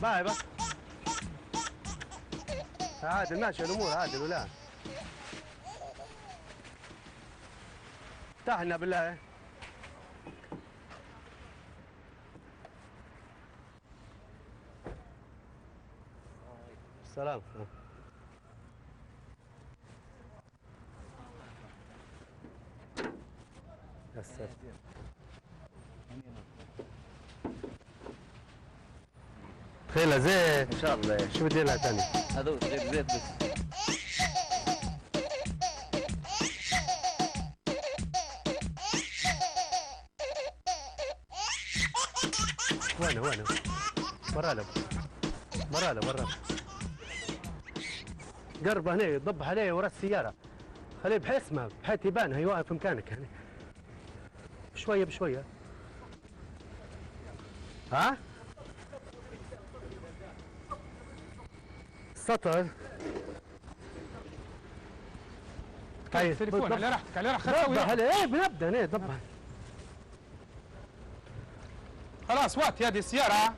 باهي بس عادل ماشي الامور عادل ولا افتح لنا بالله. السلام. يا ساتر تخيلها زيت ان شاء الله. شو بدي لها ثاني؟ هذول غير زيت بس. وينه برا له قرب هنا ضب عليه ورا السيارة خليه بحيث ما بحيث يبان هي واقف مكانك يعني شوية بشوية. ها؟ السطر طيب التليفون على راحتك على راحتك. ضبها عليه. ايه بنبدا ايه ضبها. خلاص وقت هذه السيارة.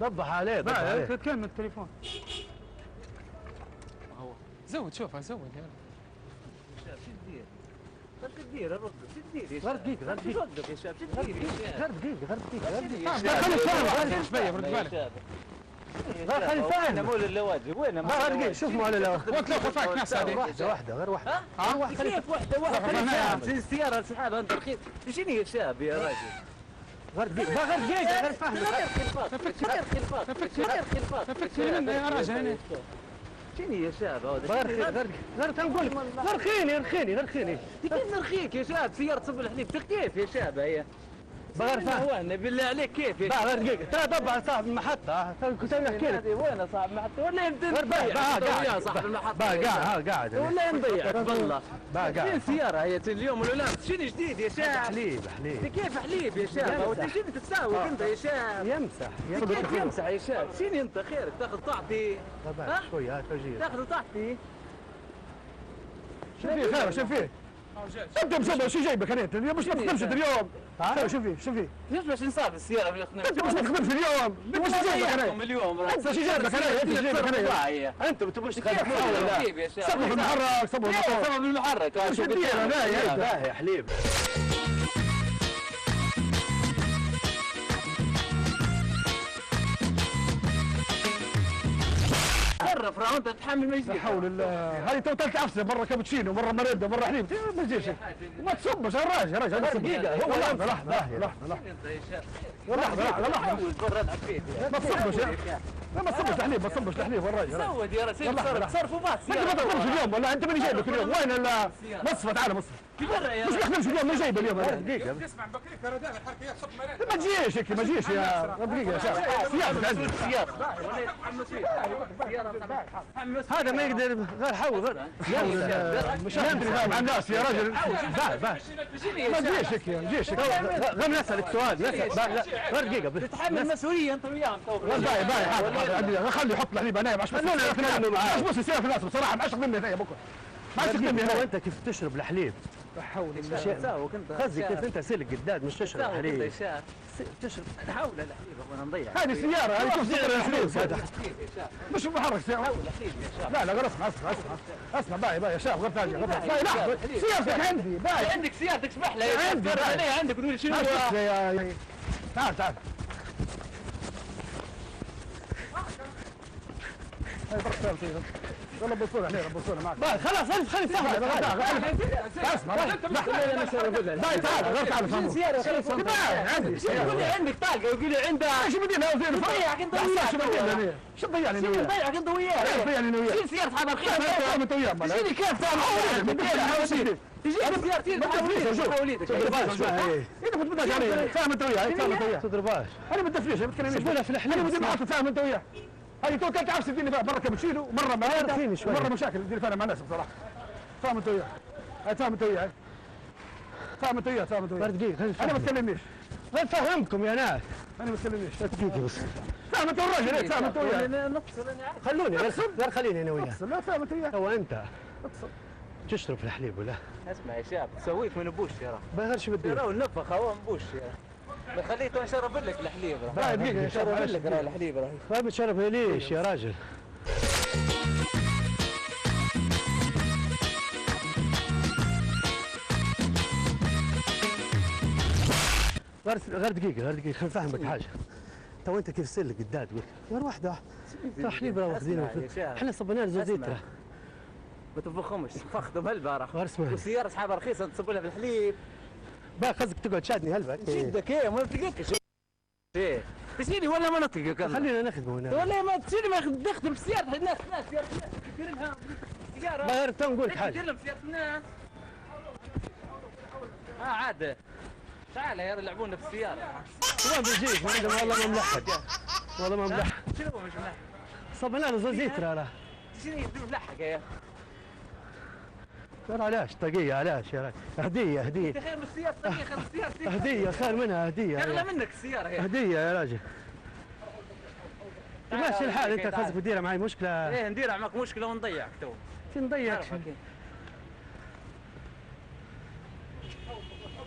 ضبها عليه ضبها عليه. تتكلم التليفون. زود شوفها زود يلا. شو تدير؟ شو تدير الرد؟ شو تدير؟ غير دقيقة غير دقيقة. توقف يا شباب. شو تدير يا شباب؟ غير دقيقة. خلي يفهم شوية برد بالك. خلي يفهم. وين مول اللواجب؟ وين مول غير دقيقة شوف مال وقت لو خفاك ناس هذه. واحدة غير واحدة. كيف واحدة؟ السيارة سحاب أنت رخيص. شنو يا شاب يا راجل؟ غير دقيقة غير فهم. غير خلفات. فكر يا راجل. شنو يا شاب هذا؟ غير تنقول غير خيني. كيف نرخيك يا شاب؟ سيارة صب الحليب كيف يا شاب هي؟ بغير فاهم. بالله عليك كيف يا غير دقيقة ترى ضبع صاحب المحطة كنت نحكي لك. وين صاحب المحطة؟ ولا يمدن قاعد صاحب المحطة قاعد ولا ينضيع والله. قاعد فين سيارة هي اليوم ولا لا؟ شنو جديد يا شاب؟ حليب كيف حليب يا شاب؟ وانت شنو تساوي انت يا شاب؟ يمسح كيف يمسح يا شاب؟ شنو انت خيرك تاخذ تعطي؟ شوية توجيه تاخذ تعطي؟ شو فيه خير شو فيه؟ انت مصدق شو جايبك انت؟ مش ما تخدمش اليوم. شو فيه؟ ليش باش نصاب السيارة في الخدمة؟ انت مش ما تخدمش اليوم. انت شو جايبك انا؟ اليوم انت شو جايبك انا؟ انت شو جايبك انا؟ انت ما تبغاش تخدم ولا لا؟ صبوا المحرك صبوا الموتور. صبوا المحرك. شو بدي انا؟ باهي حليب. عرف راه انت تحمل ما يجيك. لا حول الله. هذه تو ثلاث عفسه مره كابتشينو مره مريضه مره حليب ما تجيش وما تصبش يا راجل دقيقه هو لحظه ما تصبش ما تصبش تحليب ما تصبش تحليب والراجل سود يا راجل صرفوا باص انت ما تخدمش اليوم ولا انت ماني جايبك اليوم وين مصفى تعال مصفى مش بخدمش اليوم ما جايبه اليوم دقيقه تسمع بكيف ردان الحركيات صب مرات. ما تجيش هيك ما تجيش يا دقيقه يا شباب هذا ما يقدر غير حول مش ندري مع الناس يا رجل ما تجيش هيك تجيش غير نسالك سؤال نسال غير دقيقه تتحمل مسؤوليه انت وياهم باي خلي يحط الحليب انا مش بس يصير في الناس بصراحه ما اشق مني يا بكره ما اشق مني هنا وانت كيف تشرب الحليب حول الله قصدي كيف انت سلك قداد مش تشرب الحليب تشرب حول الحليب وانا نضيع هذه سياره هذه كيف تشرب الحليب مش محرك سياره حول الحليب يا شباب لا غير اسمع باي يا شباب غير تاجر لا لحظه سيارتك عندي باي عندك سيارتك اسمح لي عندك تقول شنو تعال هاي برك يلا بصونا عليه بصونا معك خلاص خلي سهل اسمع باي تعال فهموا عندي يقول لي عندك طاقه يقول لي عندك شو بدي انا وزير ضيعك انت وياه شو تضيعني انا وياه ضيعك انت وياه ضيعني وياه شيل سيارة اصحاب الخير انت وياه شيل كيف تجي سيارتي حوليتك انت بتبدأ علي فاهم انت وياه تضرباش انا ما بدفنيش ما بتكلمنيش في الحلم انا بدي معك فاهم انت وياه هذه تو ثلاث عفسه تديني فيها مره كابتشينو مره معانا مره مشاكل تدير فيها مع الناس بصراحه فاهم انت وياه فاهم انت وياه دقيقه انا ما بتكلمنيش غير فهمكم يا ناس انا ما بتكلمنيش دقيقه بس فاهم انت الراجل فاهم انت وياه خلوني غير خليني انا وياه لا فاهم انت وياه هو انت تشرب الحليب ولا اسمع يا شاب تسويك من بوش يا غير شو بدي ترى النفخ هو بوش خليته نشرب لك الحليب لا دقيقه نشرب لك الحليب راهي ما بتشرب ليش يا راجل؟ غير دقيقة خليني نفهمك حاجة. تو انت كيف تصير لك قداد غير واحدة ترى حليب راه واخذينه احنا صبنا له زيت ترى ما تفخمش فخدم هالبارح غير اسمعني والسيارة اصحابها رخيصة تصب لها في الحليب بقى قصدك تقعد شادني هلبا شدك ايه ما نطلقكش ايه تشيلي ولا ما نطلقك خلينا نخدمه هنا ولا ما تشيلي ما تخدم في سيارة الناس سيارة الناس دير لها سيارة غير تو نقول لك حاجة دير لهم سيارة الناس عاد تعال يا يلعبونا في السيارة ما بيجيك ما عندهم والله ما ملحق والله ما ملحق شنو هو مش ملحق صبنا له زيت راه شنو يدير ملحق يا ترى علاش طاقية علاش يا راجل هدية انت خير من السيارة الثانية خير من السيارة هدية خير منها هدية اغلى منك السيارة هي هدية يا راجل ماشي الحال انت قصدك تديرها معي مشكلة ايه نديرها معك مشكلة ونضيعك تو في نضيعك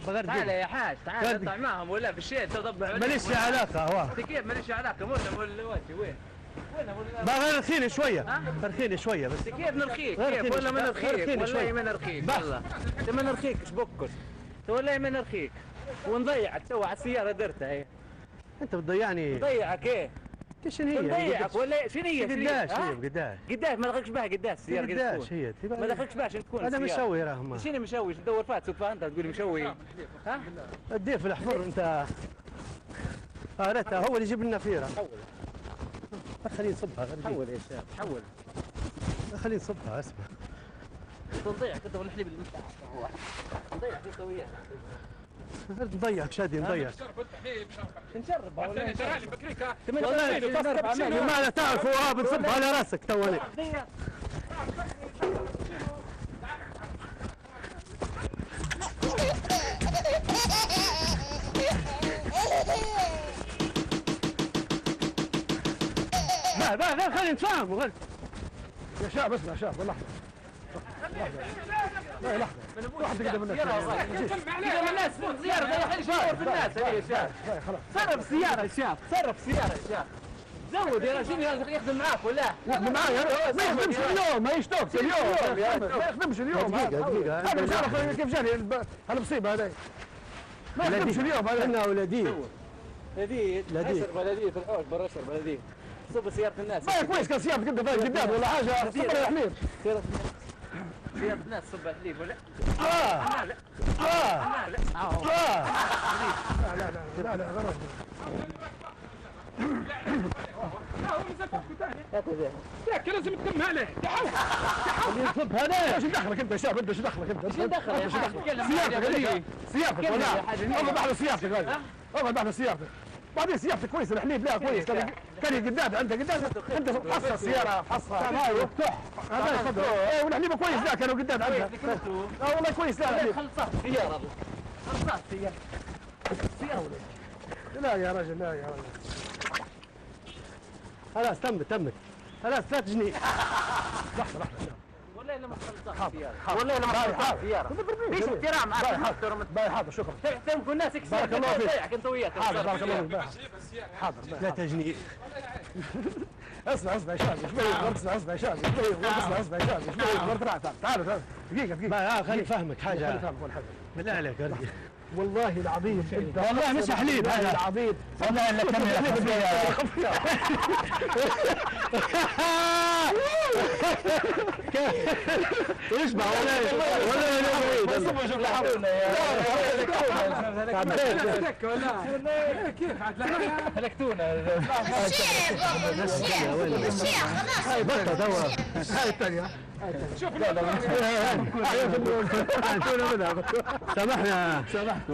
بغير تعال دقيقة يا حاج تعال اطلع معهم ولا في الشيء تضبع ماليش علاقة هو انت كيف ماليش علاقة ولا واتي وين؟ بغير نرخيني شوية نرخيني شوية بس انت كيف نرخيك؟ غير كيف ولا ما غير نرخيك؟ رخيني ولا شوية. ما نرخيك؟ والله انت ما نرخيكش بكل ولا ما نرخيك ونضيعك تو على السيارة درتها هي انت بتضيعني نضيعك ايه؟ شنو هي؟ نضيعك ولا شنو هي؟ قداش هي قداش قداش ما دخلكش بها قداش السيارة قداش هي ما دخلكش باش تكون انا مشوي راهم شنو مشوي تدور فات سوق انت تقول مشوي ها؟ اديه في الحفر انت ريتها هو اللي يجيب لنا فيرة حول خليني نصبها حول يا شباب حول خليني نصبها اسمع نضيعك انت والحليب اللي مفتاح نضيعك انت وياه نضيعك شادي نضيعك نشرب والله ترى لي بكريك والله ما تعرفوا بنصبها على راسك توني لا خلينا نتفاهم يا شاب اسمع شاب لحظه لا لحظه واحد قدام الناس قدام الناس فوق سيارة ضيع شهور في الناس يا شاب صرف سيارة يا شاب صرف سيارة يا شاب زود يا رجل يخدم معاك ولا يخدم معايا ما يخدمش اليوم ما يشتوكش اليوم ما يخدمش اليوم دقيقة انا مش عارف كيف جاني هالمصيبه هذه ما يخدمش اليوم هذا احنا ولدي لذيذ اشرب لذيذ في الحوش برا اشرب لذيذ صب سيارة الناس ما كويس كان سيارتك انت فيها قدام ولا حاجه صبر يا حليب سيارة الناس صب حليب ولا لا لا لا لا لا غلط ياك لازم تتم عليه اللي يصبها ليه ايش دخلك انت يا شاب انت ايش دخلك انت شو دخل يا حاج سيارتك هذيك سيارتك ولا اقعد بعد سيارتك هذه اقعد بعد سيارتك بعدين سيارتك كويسه الحليب لا كويس كان قدام انت قدام انت حصها السياره حصها مفتوح هذا يفضل والحليب كويس لا كانوا قدام عندها لا والله كويس لا الحليب خلصت سيارة خلصت سيارة سيارة لا يا رجل لا يا رجل خلاص تمت خلاص 3 جنيه لحظه والله لما خلصت سيارة والله لما خلصت سيارة ليش احترام باي حاضر شكرا تحترمكم الناس بارك الله فيك. انت وياك حاضر بارك الله فيك حاضر 3 جنيه اسمع يا شباب اسمع يا شباب اسمع يا شباب تعالوا دقيقه خليني افهمك حاجة بالله عليك ارجع والله العظيم انت والله مش حليب هذا العظيم والله الا كمل اسمع كيف هلكتونا الشيخ خلاص هاي بطة دور هاي الثانيه شوف سامحنا سامحنا